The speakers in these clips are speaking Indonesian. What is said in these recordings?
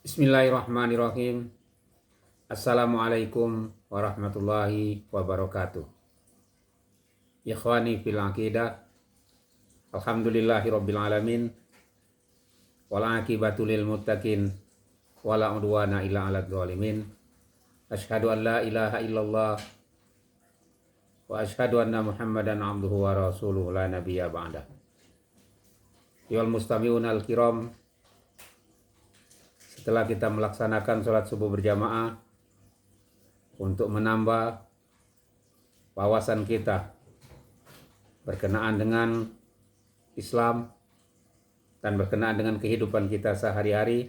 Bismillahirrahmanirrahim. Assalamualaikum warahmatullahi wabarakatuh. Ikhwani fil aqidah. Alhamdulillahirabbil alamin. Wal aqibatu lil muttaqin wala udwana illa 'alal zalimin. Asyhadu an la ilaha illallah wa asyhadu anna Muhammadan abduhu wa rasuluhu la nabiyya ba'da. Yal mustami'un al-kiram, setelah kita melaksanakan sholat subuh berjamaah untuk menambah wawasan kita berkenaan dengan Islam dan berkenaan dengan kehidupan kita sehari-hari,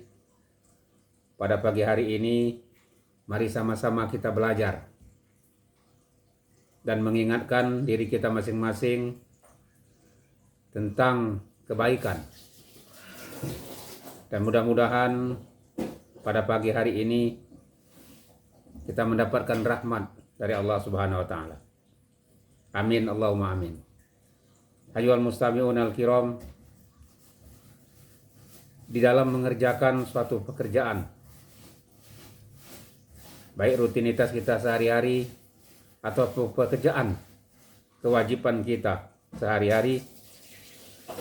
pada pagi hari ini mari sama-sama kita belajar dan mengingatkan diri kita masing-masing tentang kebaikan. Dan mudah-mudahan pada pagi hari ini kita mendapatkan rahmat dari Allah Subhanahu wa taala. Amin Allahumma amin. Ayyuhal mustami'un al-kiram, di dalam mengerjakan suatu pekerjaan, baik rutinitas kita sehari-hari atau pekerjaan kewajiban kita sehari-hari,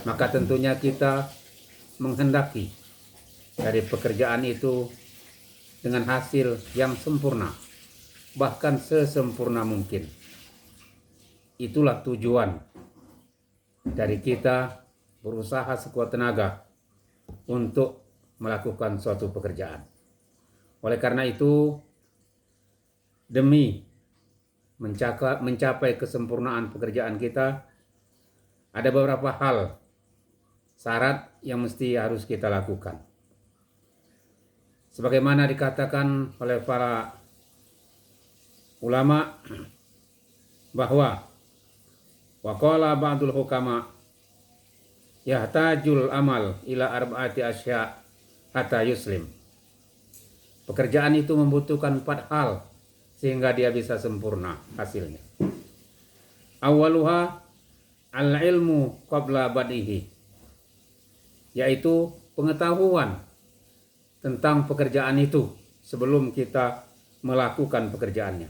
maka tentunya kita menghendaki dari pekerjaan itu dengan hasil yang sempurna, bahkan sesempurna mungkin. Itulah tujuan dari kita berusaha sekuat tenaga untuk melakukan suatu pekerjaan. Oleh karena itu, demi mencapai kesempurnaan pekerjaan kita, ada beberapa hal syarat yang mesti harus kita lakukan. Sebagaimana dikatakan oleh para ulama bahwa waqala ba'dul hukama yahtajul amal ila arba'ati asya hatta yuslim. Pekerjaan itu membutuhkan 4 hal sehingga dia bisa sempurna hasilnya. Awaluha al-ilmu qabla bad'ihi, yaitu pengetahuan tentang pekerjaan itu sebelum kita melakukan pekerjaannya.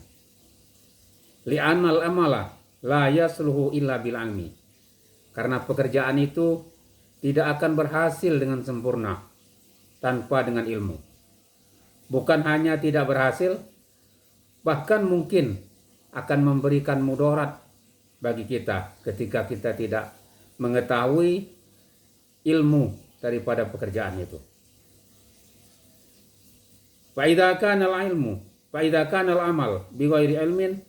Li'anal amala la yasluhu illa bil ilmi, karena pekerjaan itu tidak akan berhasil dengan sempurna tanpa dengan ilmu. Bukan hanya tidak berhasil, bahkan mungkin akan memberikan mudarat bagi kita ketika kita tidak mengetahui ilmu daripada pekerjaan itu. Fa idza kana al-ilmu, fa idza kana al-amal bi ghairi ilmin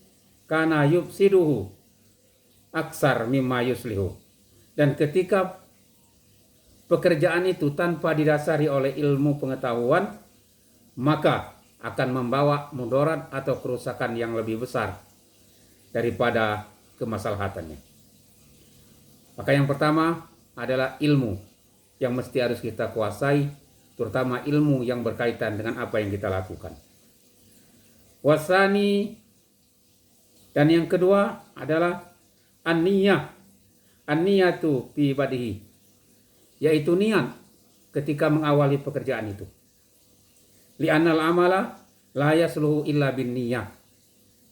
kana yufsiduhu aksar mimma yuslihu. Dan ketika pekerjaan itu tanpa didasari oleh ilmu pengetahuan, maka akan membawa mudarat atau kerusakan yang lebih besar daripada kemaslahatannya. Maka yang pertama adalah ilmu yang mesti harus kita kuasai, terutama ilmu yang berkaitan dengan apa yang kita lakukan. Wasani, dan yang kedua adalah an-niyah. An-niyatu fi badihi, yaitu niat ketika mengawali pekerjaan itu. Li'annal amala la yasluhu illa bin niyah,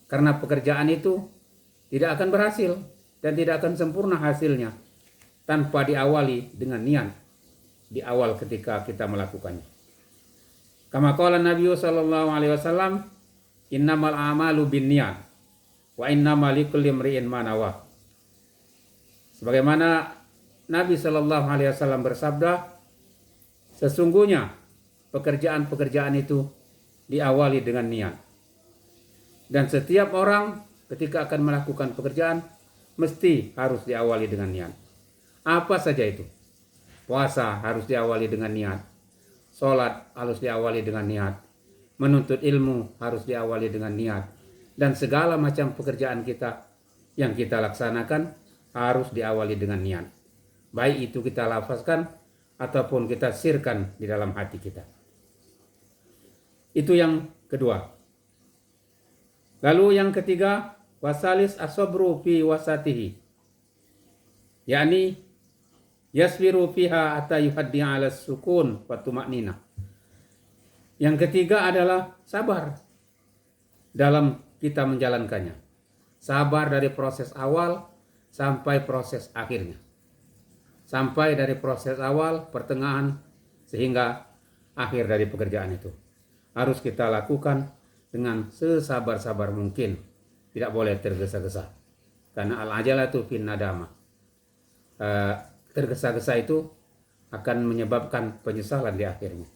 karena pekerjaan itu tidak akan berhasil dan tidak akan sempurna hasilnya tanpa diawali dengan niat di awal ketika kita melakukannya. Kama qala Nabi sallallahu alaihi wasallam, innamal a'malu binniyat wa innamal likulli imri'in ma nawa. Sebagaimana Nabi sallallahu alaihi wasallam bersabda, sesungguhnya pekerjaan-pekerjaan itu diawali dengan niat. Dan setiap orang ketika akan melakukan pekerjaan mesti harus diawali dengan niat. Apa saja itu? Puasa harus diawali dengan niat. Sholat harus diawali dengan niat. Menuntut ilmu harus diawali dengan niat. Dan segala macam pekerjaan kita yang kita laksanakan harus diawali dengan niat. Baik itu kita lafazkan ataupun kita sirkan di dalam hati kita. Itu yang kedua. Lalu yang ketiga, wasalis as-sabru fi wasatihi, yakni yasbiru fiha hatta yuhaddi ala sukun wa tuma'nina. Yang ketiga adalah sabar dalam kita menjalankannya. Sabar dari proses awal sampai proses akhirnya. Sampai dari proses awal, pertengahan, sehingga akhir dari pekerjaan itu. Harus kita lakukan dengan sesabar-sabar mungkin. Tidak boleh tergesa-gesa. Karena al-ajalatu fin nadama. Tergesa-gesa itu akan menyebabkan penyesalan di akhirnya.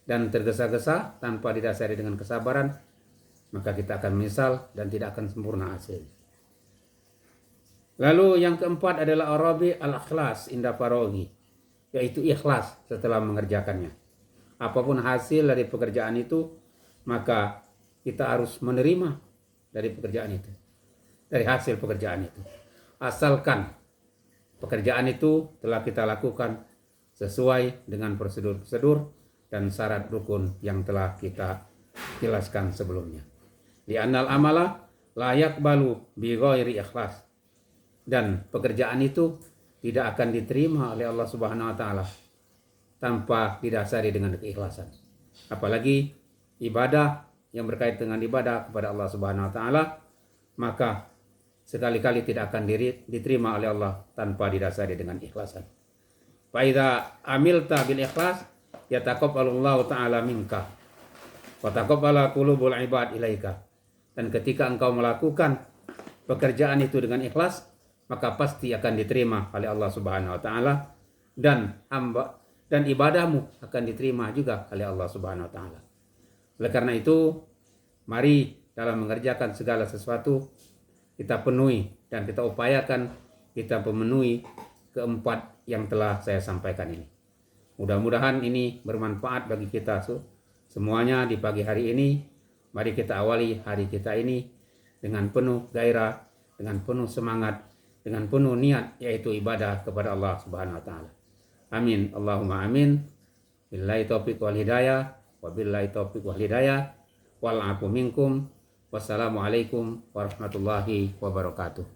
Dan tergesa-gesa tanpa didasari dengan kesabaran, maka kita akan menyesal dan tidak akan sempurna hasilnya. Lalu yang keempat adalah arabi al-ikhlas inda faraghi, yaitu ikhlas setelah mengerjakannya. Apapun hasil dari pekerjaan itu, maka kita harus menerima dari pekerjaan itu, dari hasil pekerjaan itu. Asalkan pekerjaan itu telah kita lakukan sesuai dengan prosedur-prosedur dan syarat rukun yang telah kita jelaskan sebelumnya. Di annal amala la yaqbalu bi ghairi ikhlas. Dan pekerjaan itu tidak akan diterima oleh Allah Subhanahu wa taala tanpa didasari dengan keikhlasan. Apalagi ibadah yang berkaitan dengan ibadah kepada Allah Subhanahu wa taala, maka sekali-kali tidak akan diterima oleh Allah tanpa didasari dengan ikhlasan. Fa idza amilta bil ikhlas yataqabbalullahu ta'ala minka wa taqabbala qulubul ibad ilaika. Dan ketika engkau melakukan pekerjaan itu dengan ikhlas, maka pasti akan diterima oleh Allah Subhanahu wa taala, dan ibadahmu akan diterima juga oleh Allah Subhanahu wa taala. Oleh karena itu, mari dalam mengerjakan segala sesuatu kita penuhi dan kita upayakan kita memenuhi keempat yang telah saya sampaikan ini. Mudah-mudahan ini bermanfaat bagi kita semuanya di pagi hari ini. Mari kita awali hari kita ini dengan penuh gairah, dengan penuh semangat, dengan penuh niat, yaitu ibadah kepada Allah Subhanahu wa taala. Amin. Allahumma amin. Billahi taufiq wal hidayah, wa billahi taufiq wal hidayah, wal afu minkum. Wassalamualaikum warahmatullahi wabarakatuh.